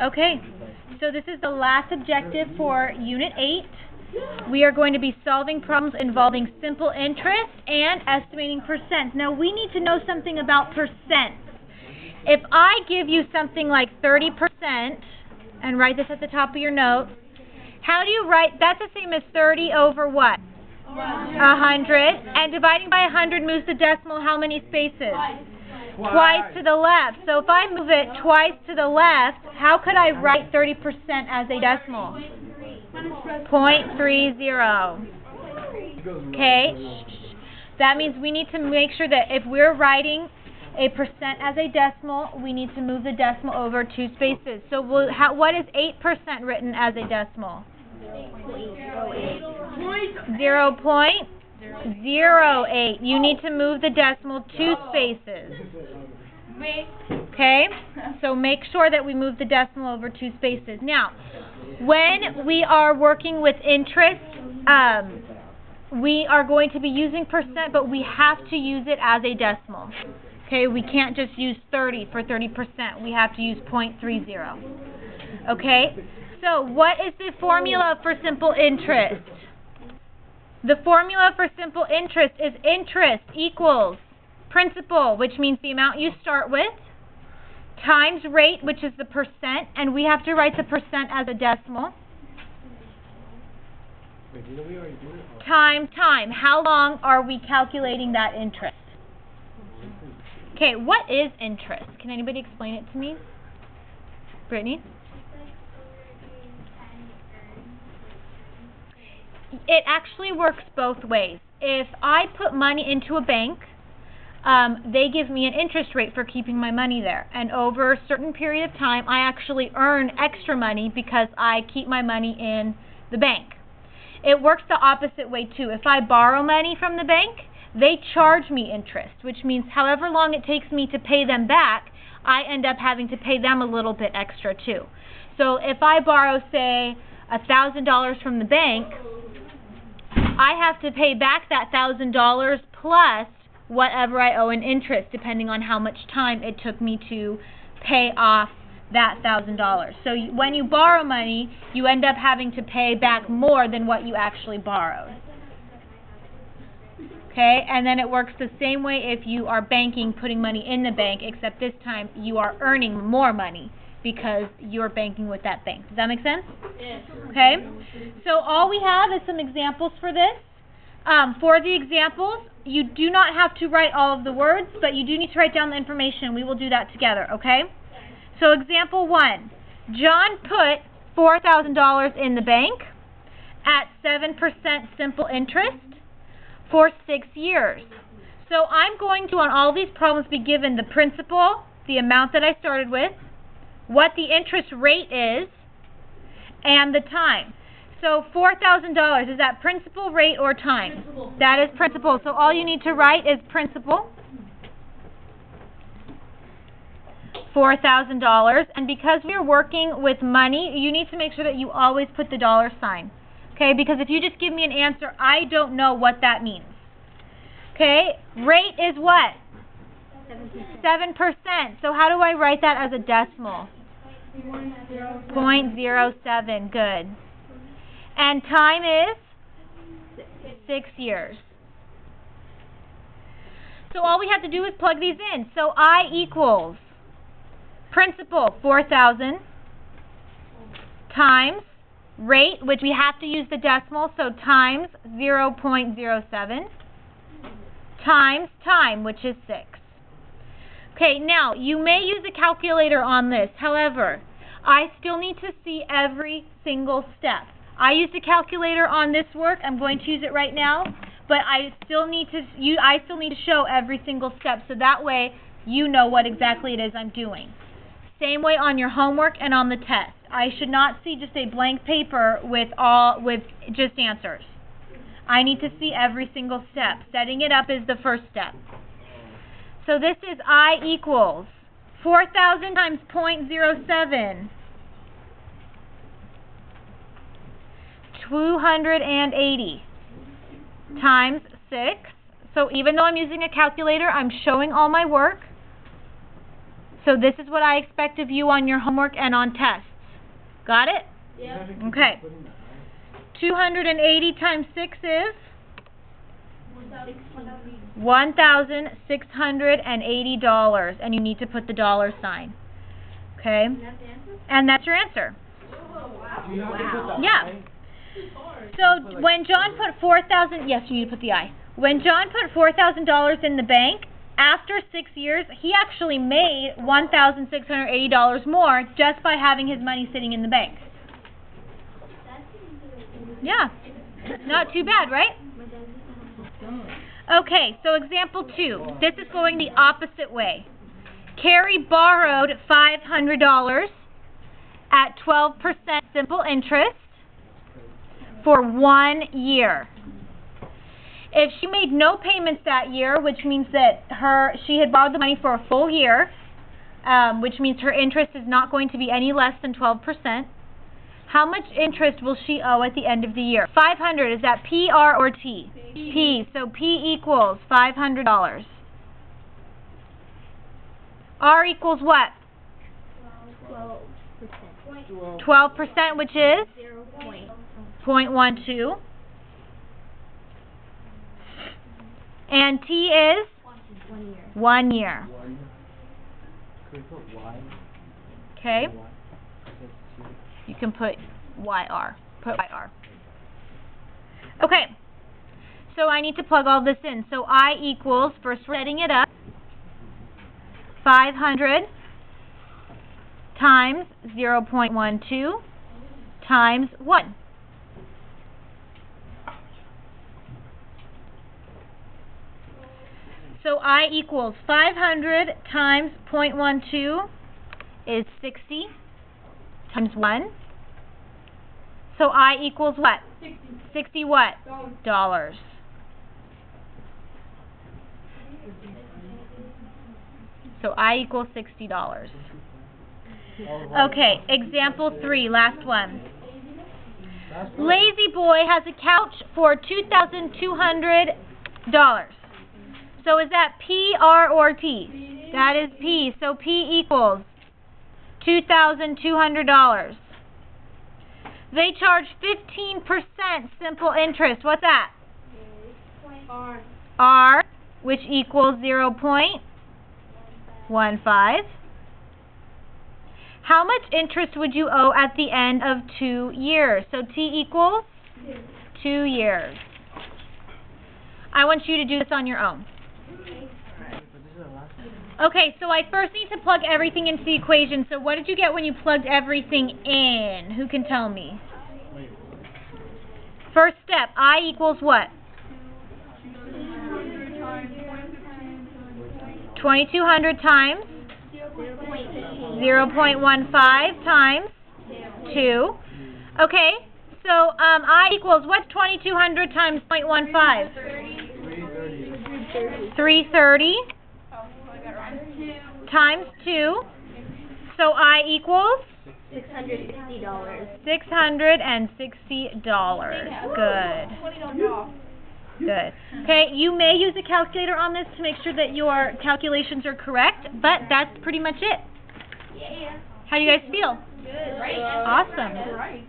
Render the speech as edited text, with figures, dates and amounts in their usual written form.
Okay, so this is the last objective for Unit 8. We are going to be solving problems involving simple interest and estimating percents. Now, we need to know something about percents. If I give you something like 30%, and write this at the top of your notes, how do you write, that's the same as 30 over what? 100. And dividing by 100 moves the decimal how many spaces? Twice to the left. So if I move it twice to the left, how could I write 30% as a decimal? 0.30. Okay? That means we need to make sure that if we're writing a percent as a decimal, we need to move the decimal over 2 spaces. So what is 8% written as a decimal? 0.08. You need to move the decimal 2 spaces. Okay? So make sure that we move the decimal over 2 spaces. Now, when we are working with interest, we are going to be using percent, but we have to use it as a decimal. Okay? We can't just use 30 for 30%. We have to use 0.30. Okay? So what is the formula for simple interest? The formula for simple interest is interest equals principal, which means the amount you start with, times rate, which is the percent, and we have to write the percent as a decimal, times time. How long are we calculating that interest? Okay, what is interest? Can anybody explain it to me? Brittany? It actually works both ways. If I put money into a bank, they give me an interest rate for keeping my money there. And over a certain period of time, I actually earn extra money because I keep my money in the bank. It works the opposite way too. If I borrow money from the bank, they charge me interest, which means however long it takes me to pay them back, I end up having to pay them a little bit extra too. So if I borrow, say, $1,000 from the bank, I have to pay back that $1,000 plus whatever I owe in interest, depending on how much time it took me to pay off that $1,000. So when you borrow money, you end up having to pay back more than what you actually borrowed. Okay, and then it works the same way if you are banking, putting money in the bank, except this time you are earning more money because you're banking with that bank. Does that make sense? Yes. Okay, so all we have is some examples for this. For the examples, you do not have to write all of the words, but you do need to write down the information. We will do that together, okay? So example 1, John put $4,000 in the bank at 7% simple interest for 6 years. So I'm going to, on all these problems, be given the principal, the amount that I started with, what the interest rate is, and the time. So $4,000, is that principal, rate, or time? Principal. That is principal. So all you need to write is principal, $4,000. And because we're working with money, you need to make sure that you always put the dollar sign. Okay, because if you just give me an answer, I don't know what that means. Okay, rate is what? 7%. So how do I write that as a decimal? 0.07. Good. And time is 6 years. So all we have to do is plug these in. So I equals principal, 4,000, times rate, which we have to use the decimal, so times 0.07, times time, which is 6. Okay, now, you may use a calculator on this. However, I still need to see every single step. I used a calculator on this work. I'm going to use it right now, but I still need to show every single step, so that way you know what exactly it is I'm doing. Same way on your homework and on the test. I should not see just a blank paper with just answers. I need to see every single step. Setting it up is the first step. So this is I equals 4,000 times 0.07. 280 times 6. So even though I'm using a calculator, I'm showing all my work. So this is what I expect of you on your homework and on tests. Got it? Yeah. Okay. 280 times 6 is? $1,680, and you need to put the dollar sign. Okay? And that's your answer. Wow. Yeah. So when John put yes, you need to put the I. When John put $4,000 in the bank, after 6 years, he actually made $1,680 more just by having his money sitting in the bank. Yeah. Not too bad, right? Okay, so example 2. This is going the opposite way. Carrie borrowed $500 at 12% simple interest for 1 year. If she made no payments that year, which means that she had borrowed the money for a full year, which means her interest is not going to be any less than 12%, how much interest will she owe at the end of the year? 500, is that P, R, or T? P. So P equals $500. R equals what? 12%. 12%, which is? 0.12. And T is? 1 year. Okay. You can put YR. Put YR. Okay. So I need to plug all this in. So I equals, first we're setting it up, 500 times 0.12 times 1. So I equals 500 times 0.12 is 60 times 1. So I equals what? 60 what? Dollars. So I equals $60. Okay, example 3, last one. Lazy Boy has a couch for $2,200. So is that P, R, or T? That is P. So P equals $2,200. They charge 15% simple interest. What's that? R. R, which equals 0.15. How much interest would you owe at the end of 2 years? So T equals 2 years. I want you to do this on your own. Okay, so I first need to plug everything into the equation. So what did you get when you plugged everything in? Who can tell me? First step, I equals what? 2,200 times 0.15 times 2. Okay, so I equals, what's 2,200 times 0.15? 330 times 2. So I equals? $660. $660. Good. Good. Okay, you may use a calculator on this to make sure that your calculations are correct, but that's pretty much it. Yeah. How do you guys feel? Good. Right. Awesome. Right.